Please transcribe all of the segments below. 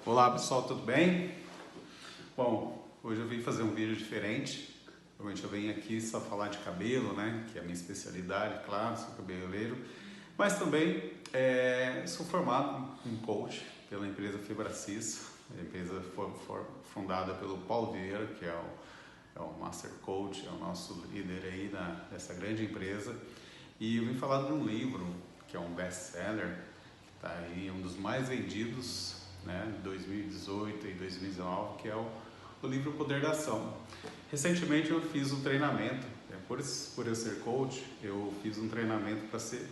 Olá pessoal, tudo bem? Bom, hoje eu vim fazer um vídeo diferente. Normalmente eu venho aqui só falar de cabelo, né? Que é a minha especialidade, claro, sou cabeleireiro. Mas também sou formado em coach pela empresa Febracis. A empresa foi fundada pelo Paulo Vieira, que é o Master Coach, é o nosso líder aí dessa grande empresa. E eu vim falar de um livro que é um best-seller, que está aí, um dos mais vendidos, né, 2018 e 2019, que é o livro Poder da Ação. Recentemente eu fiz um treinamento, por eu ser coach, eu fiz um treinamento para ser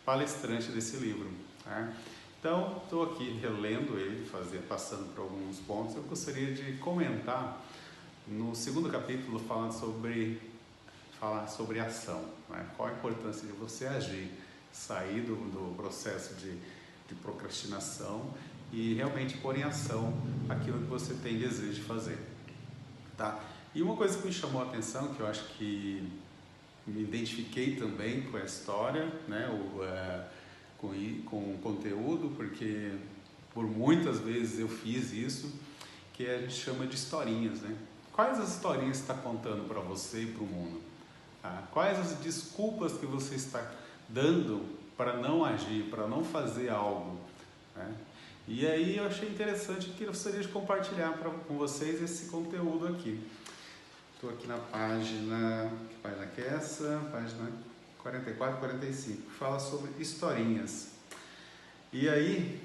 palestrante desse livro. Tá? Então, estou aqui relendo ele, passando por alguns pontos. Eu gostaria de comentar no segundo capítulo falar sobre ação, né? Qual a importância de você agir, sair do processo de procrastinação e realmente pôr em ação aquilo que você tem desejo de fazer, tá? E uma coisa que me chamou a atenção, que eu acho que me identifiquei também com a história, né? Com o conteúdo, porque por muitas vezes eu fiz isso, que a gente chama de historinhas, né? Quais as historinhas você está contando para você e para o mundo? Tá? Quais as desculpas que você está dando para não agir, para não fazer algo, né? E aí eu achei interessante que eu gostaria de compartilhar com vocês esse conteúdo aqui. Estou aqui na página, que página que é essa? Página 44, 45, que fala sobre historinhas. E aí,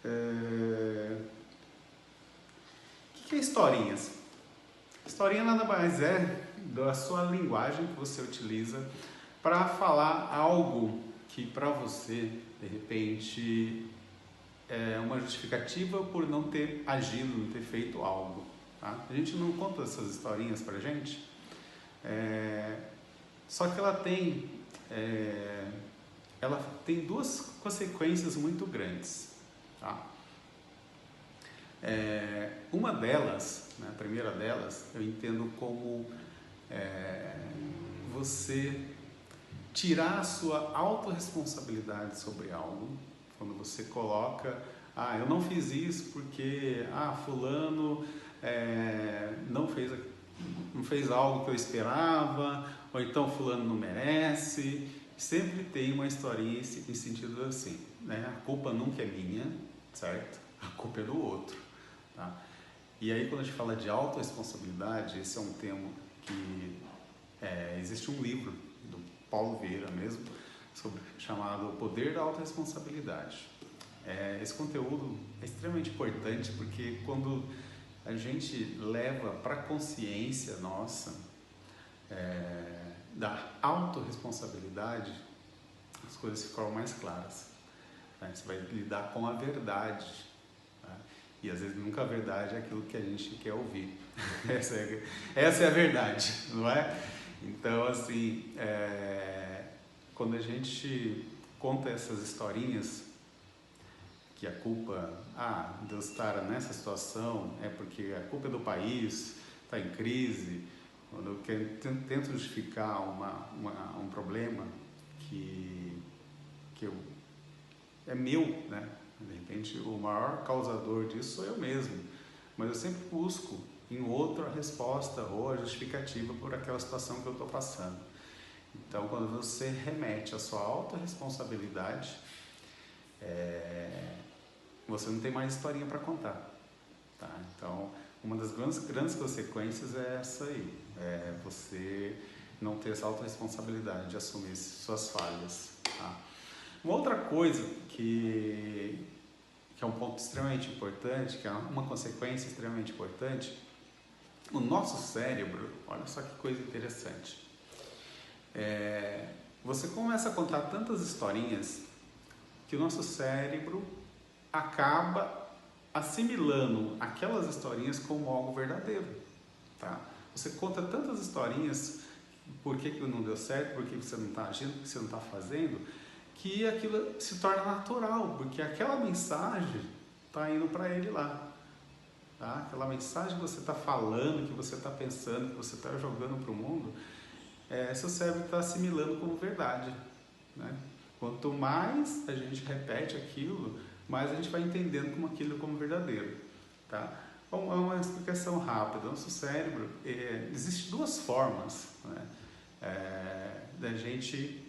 o que é historinhas? Historinha nada mais é da sua linguagem que você utiliza para falar algo que para você, de repente, é uma justificativa por não ter agido, não ter feito algo. Tá? A gente não conta essas historinhas pra gente, só que ela tem duas consequências muito grandes. Tá? Uma delas, né, a primeira delas, eu entendo como você tirar a sua autorresponsabilidade sobre algo. Quando você coloca, eu não fiz isso porque fulano não fez algo que eu esperava, ou então fulano não merece. Sempre tem uma historinha em sentido assim, né? A culpa nunca é minha, certo? A culpa é do outro, tá? E aí quando a gente fala de autorresponsabilidade, esse é um tema que existe um livro do Paulo Vieira mesmo, chamado O Poder da Autoresponsabilidade. Esse conteúdo é extremamente importante porque quando a gente leva para a consciência nossa da autorresponsabilidade, as coisas ficam mais claras. Tá? Você vai lidar com a verdade. Tá? E às vezes nunca a verdade é aquilo que a gente quer ouvir. Essa é a verdade, não é? Então, assim, quando a gente conta essas historinhas, que a culpa, de eu estar nessa situação é porque a culpa é do país, está em crise, quando eu tento justificar um problema que é meu, né? De repente, o maior causador disso sou eu mesmo, mas eu sempre busco em outra resposta ou a justificativa por aquela situação que eu estou passando. Então, quando você remete a sua autorresponsabilidade, você não tem mais historinha para contar. Tá? Então, uma das grandes consequências é essa aí, você não ter essa autorresponsabilidade de assumir suas falhas. Tá? Uma outra coisa que é um ponto extremamente importante, que é uma consequência extremamente importante, o nosso cérebro, olha só que coisa interessante, você começa a contar tantas historinhas que o nosso cérebro acaba assimilando aquelas historinhas como algo verdadeiro. Tá? Você conta tantas historinhas, por que não deu certo, por que você não está agindo, por que você não está fazendo, que aquilo se torna natural, porque aquela mensagem está indo para ele lá. Tá? Aquela mensagem que você está falando, que você está pensando, que você está jogando para o mundo, seu cérebro está assimilando como verdade. Né? Quanto mais a gente repete aquilo, mas a gente vai entendendo como aquilo como verdadeiro, tá? Bom, é uma explicação rápida. Nosso cérebro, existe duas formas, né, da gente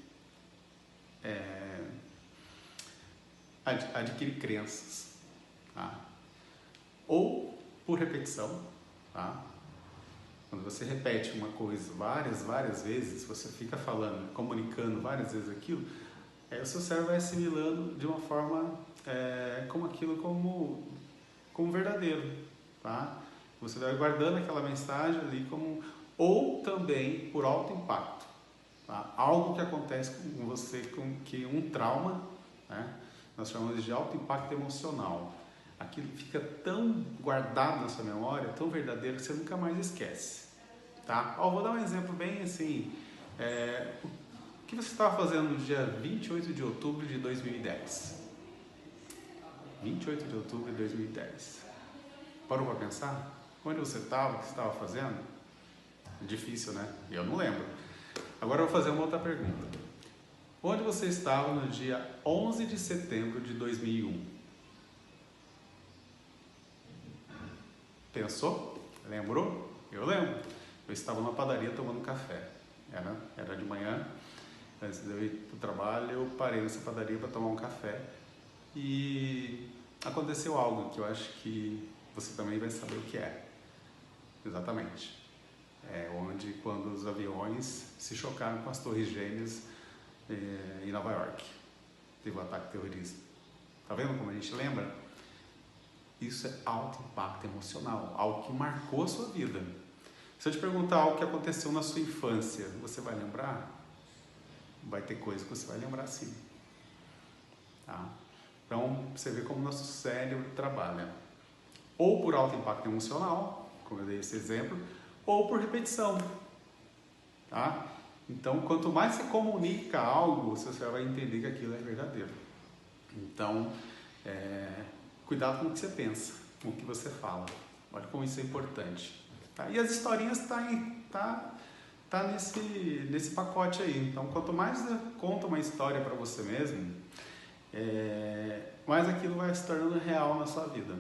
adquirir crenças, tá? Ou por repetição, tá? Quando você repete uma coisa várias vezes, você fica falando, comunicando várias vezes aquilo, o seu cérebro vai assimilando de uma forma como aquilo como verdadeiro, tá? Você vai guardando aquela mensagem ali como... Ou também por alto impacto, tá? Algo que acontece com você, que um trauma, né? Nós chamamos de alto impacto emocional. Aquilo fica tão guardado na sua memória, tão verdadeiro, que você nunca mais esquece, tá? Vou dar um exemplo bem assim. O que você estava fazendo no dia 28 de outubro de 2010? 28 de outubro de 2010. Parou para pensar? Onde você estava? O que você estava fazendo? Difícil, né? Eu não lembro. Agora eu vou fazer uma outra pergunta. Onde você estava no dia 11 de setembro de 2001? Pensou? Lembrou? Eu lembro. Eu estava na padaria tomando café. Era de manhã. Antes de eu ir para o trabalho, eu parei nessa padaria para tomar um café. E aconteceu algo que eu acho que você também vai saber o que é. Exatamente. Quando os aviões se chocaram com as torres gêmeas em Nova York. Teve um ataque terrorista. Tá vendo como a gente lembra? Isso é alto impacto emocional, algo que marcou a sua vida. Se eu te perguntar algo que aconteceu na sua infância, você vai lembrar? Vai ter coisa que você vai lembrar sim. Tá? Então, você vê como o nosso cérebro trabalha. Ou por alto impacto emocional, como eu dei esse exemplo, ou por repetição. Tá? Então, quanto mais você comunica algo, você vai entender que aquilo é verdadeiro. Então, cuidado com o que você pensa, com o que você fala. Olha como isso é importante. Tá? E as historinhas tá nesse pacote aí. Então, quanto mais você conta uma história para você mesmo, mais aquilo vai se tornando real na sua vida.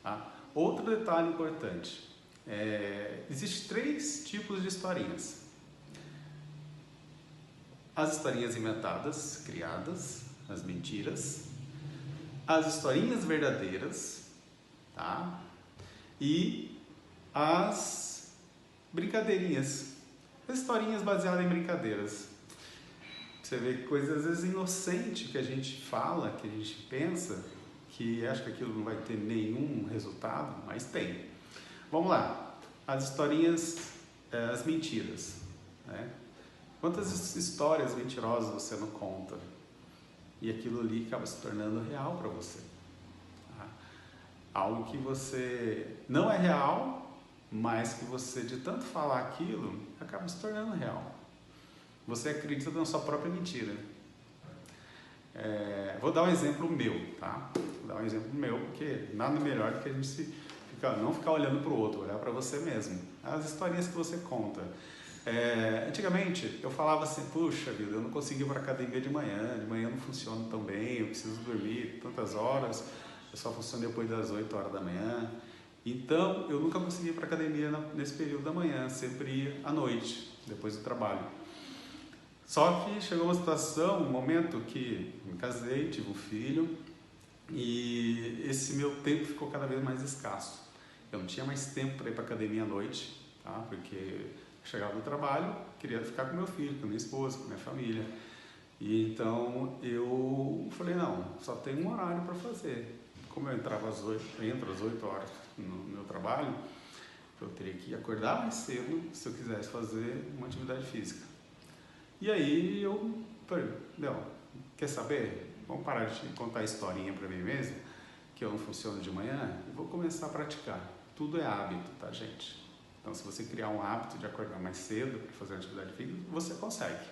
Tá? Outro detalhe importante. Existem 3 tipos de historinhas. As historinhas inventadas, criadas, as mentiras, as historinhas verdadeiras, tá? E as brincadeirinhas, as historinhas baseadas em brincadeiras. Você vê coisas às vezes inocentes que a gente fala, que a gente pensa, que acha que aquilo não vai ter nenhum resultado, mas tem. Vamos lá, as historinhas, as mentiras, né? Quantas histórias mentirosas você não conta? E aquilo ali acaba se tornando real para você. Tá? Algo que você não é real, mas que você, de tanto falar aquilo, acaba se tornando real. Você acredita na sua própria mentira. Vou dar um exemplo meu, tá? Vou dar um exemplo meu, porque nada melhor do que a gente não ficar olhando para o outro, olhar para você mesmo. As historinhas que você conta. Antigamente eu falava assim, puxa vida, eu não consigo ir para a academia de manhã não funciona tão bem, eu preciso dormir tantas horas, eu só funciono depois das 8 horas da manhã, então eu nunca consegui ir para a academia nesse período da manhã, sempre ia à noite, depois do trabalho. Só que chegou uma situação, um momento que me casei, tive um filho e esse meu tempo ficou cada vez mais escasso. Eu não tinha mais tempo para ir para a academia à noite, tá? Porque chegava do trabalho, queria ficar com meu filho, com minha esposa, com minha família. E então eu falei, não, só tem um horário para fazer. Como eu entro às 8 horas no meu trabalho, eu teria que acordar mais cedo se eu quisesse fazer uma atividade física. E aí eu falei, não, quer saber? Vamos parar de contar historinha para mim mesmo, que eu não funciono de manhã, e vou começar a praticar. Tudo é hábito, tá, gente? Então, se você criar um hábito de acordar mais cedo para fazer atividade física, você consegue.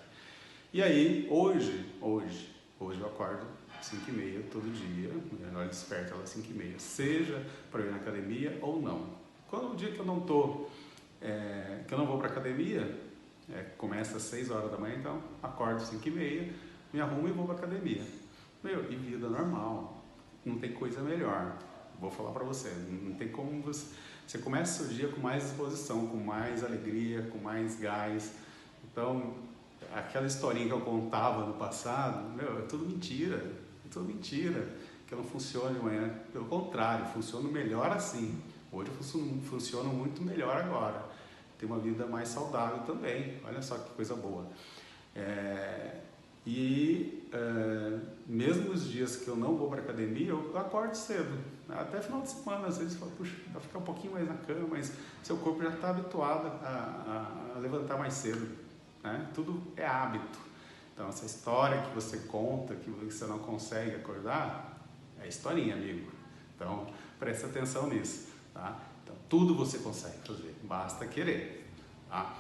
E aí, hoje eu acordo às 5h30 todo dia, eu desperto às 5h30, seja para ir na academia ou não. Quando o dia que eu não que eu não vou para a academia, começa às 6 horas da manhã, então acordo às 5h30, me arrumo e vou para a academia. E vida normal. não tem coisa melhor. Vou falar para você, não tem como você começa o seu dia com mais disposição, com mais alegria, com mais gás. Então, aquela historinha que eu contava no passado, meu, é tudo mentira, que não funciona de manhã. Pelo contrário, funciona melhor assim. Hoje funciona muito melhor agora. Tem uma vida mais saudável também, olha só que coisa boa. Mesmo os dias que eu não vou para academia, eu acordo cedo. Até final de semana, às vezes, eu falo, puxa, vai ficar um pouquinho mais na cama, mas seu corpo já está habituado a levantar mais cedo, né? Tudo é hábito. Então, essa história que você conta, que você não consegue acordar, é historinha, amigo. Então, preste atenção nisso, tá? Então, tudo você consegue fazer, basta querer, tá?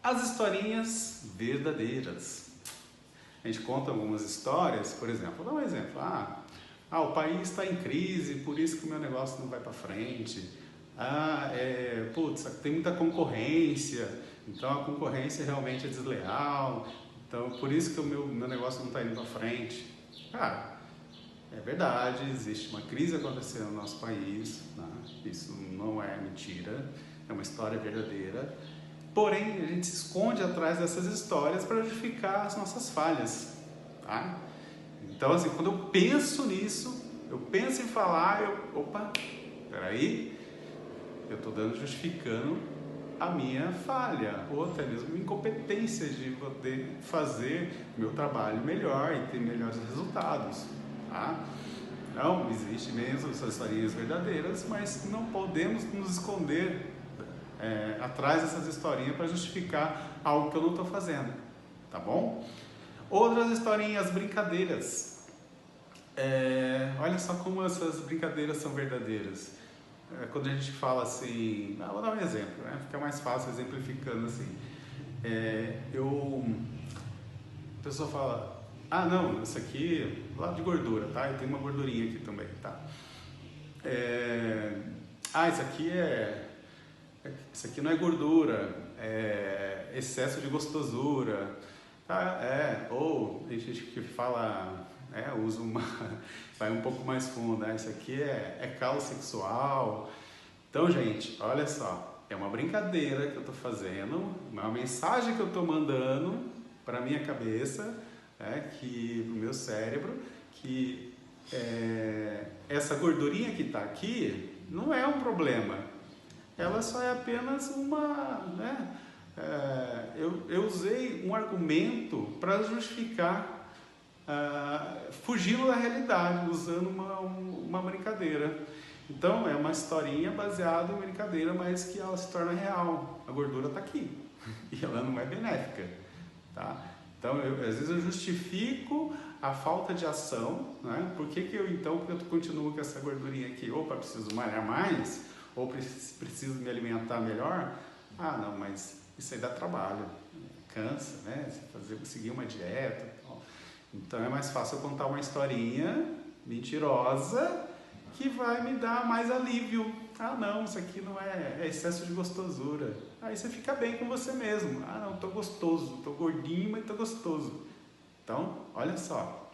As historinhas verdadeiras. A gente conta algumas histórias, por exemplo, vou dar um exemplo. O país está em crise, por isso que o meu negócio não vai para frente. Tem muita concorrência, então a concorrência realmente é desleal, então por isso que o meu negócio não está indo para frente. Cara, é verdade, existe uma crise acontecendo no nosso país, né? Isso não é mentira, é uma história verdadeira. Porém, a gente se esconde atrás dessas histórias para justificar as nossas falhas, tá? Então, assim, quando eu penso nisso, eu penso em falar, peraí, eu estou justificando a minha falha, ou até mesmo incompetência de poder fazer meu trabalho melhor e ter melhores resultados, tá? Não, existe mesmo essas historinhas verdadeiras, mas não podemos nos esconder atrás dessas historinhas para justificar algo que eu não estou fazendo, tá bom? Outras historinhas, brincadeiras. Olha só como essas brincadeiras são verdadeiras. Quando a gente fala assim, vou dar um exemplo, né? Fica mais fácil exemplificando assim. A pessoa fala, não, isso aqui é lá de gordura, tá? Eu tenho uma gordurinha aqui também, tá? Isso aqui não é gordura, é excesso de gostosura, tá? Ou tem gente que fala, vai um pouco mais fundo, né? Isso aqui é calo sexual. Então, gente, olha só, é uma brincadeira que eu estou fazendo, uma mensagem que eu estou mandando para minha cabeça, pro meu cérebro, que essa gordurinha que está aqui não é um problema. Ela só é apenas eu usei um argumento para justificar, fugindo da realidade, usando uma brincadeira. Então, é uma historinha baseada em brincadeira, mas que ela se torna real. A gordura está aqui e ela não é benéfica, tá? Então, às vezes eu justifico a falta de ação, né? Por que eu continuo com essa gordurinha aqui? Opa, preciso malhar mais? Ou preciso me alimentar melhor? Não, mas isso aí dá trabalho, cansa, né? Seguir uma dieta e tal. Então é mais fácil eu contar uma historinha mentirosa que vai me dar mais alívio. Não, isso aqui não é excesso de gostosura. Aí você fica bem com você mesmo. Não, tô gostoso, tô gordinho, mas tô gostoso. Então, olha só.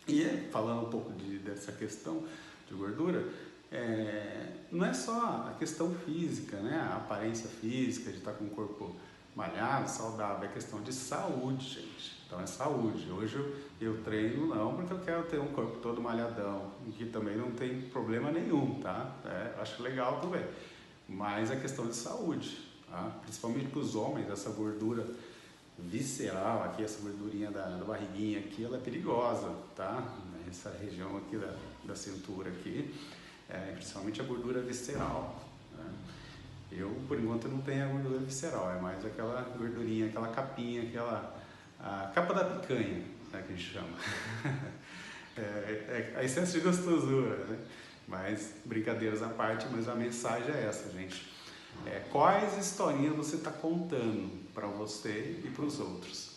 E falando um pouco dessa questão de gordura, não é só a questão física, né? A aparência física de estar com o corpo malhado, saudável, é questão de saúde, gente. Então é saúde. Hoje eu treino não porque eu quero ter um corpo todo malhadão, que também não tem problema nenhum, tá? Acho legal também. Mas é questão de saúde, tá? Principalmente para os homens, essa gordura visceral aqui, essa gordurinha da barriguinha aqui, ela é perigosa, tá? Essa região aqui da cintura aqui, principalmente a gordura visceral, né? Eu, por enquanto, não tenho a gordura visceral, é mais aquela gordurinha, aquela capinha, a capa da picanha, né, que a gente chama. É excesso de gostosura, né? Mas, brincadeiras à parte, mas a mensagem é essa, gente. Quais historinhas você está contando para você e para os outros?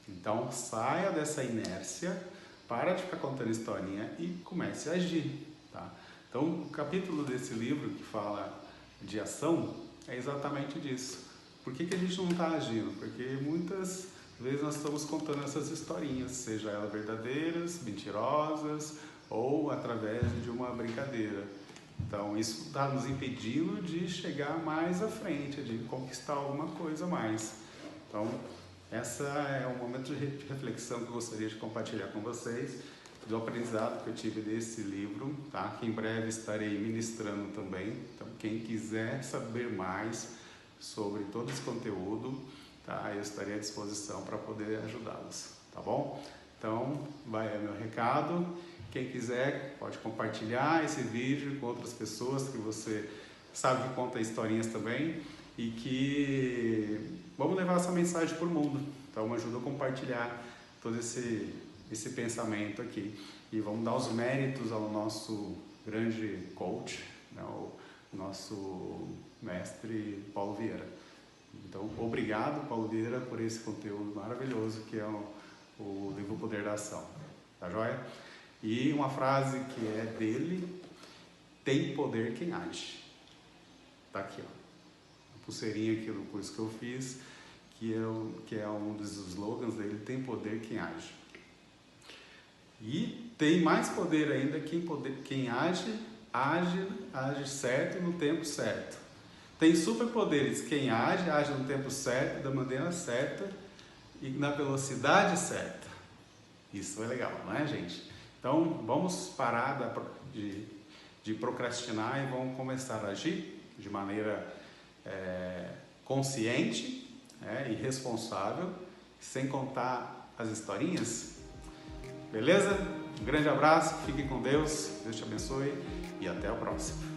Então, saia dessa inércia, para de ficar contando historinha e comece a agir, tá? Então, o capítulo desse livro que fala de ação é exatamente disso. Por que a gente não está agindo? Porque muitas vezes nós estamos contando essas historinhas, seja elas verdadeiras, mentirosas, ou através de uma brincadeira. Então, isso está nos impedindo de chegar mais à frente, de conquistar alguma coisa a mais. Então, essa é um momento de reflexão que eu gostaria de compartilhar com vocês, do aprendizado que eu tive desse livro, tá? Que em breve estarei ministrando também. Então, quem quiser saber mais sobre todo esse conteúdo, tá? Eu estarei à disposição para poder ajudá-los, tá bom? Então, vai é meu recado. Quem quiser pode compartilhar esse vídeo com outras pessoas que você sabe que conta historinhas também e que vamos levar essa mensagem para o mundo. Então, ajuda a compartilhar todo esse pensamento aqui e vamos dar os méritos ao nosso grande coach, né, o nosso mestre Paulo Vieira. Então, obrigado, Paulo Vieira, por esse conteúdo maravilhoso que é o livro Poder da Ação. Tá joia? E uma frase que é dele: tem poder quem age. Tá aqui, ó. A pulseirinha aqui do curso que eu fiz, que é um dos slogans dele: tem poder quem age. E tem mais poder ainda quem age certo no tempo certo. Tem superpoderes quem age no tempo certo, da maneira certa e na velocidade certa. Isso é legal, não é, gente? Então, vamos parar de procrastinar e vamos começar a agir de maneira consciente, e responsável, sem contar as historinhas. Beleza? Um grande abraço, fique com Deus, Deus te abençoe e até a próxima.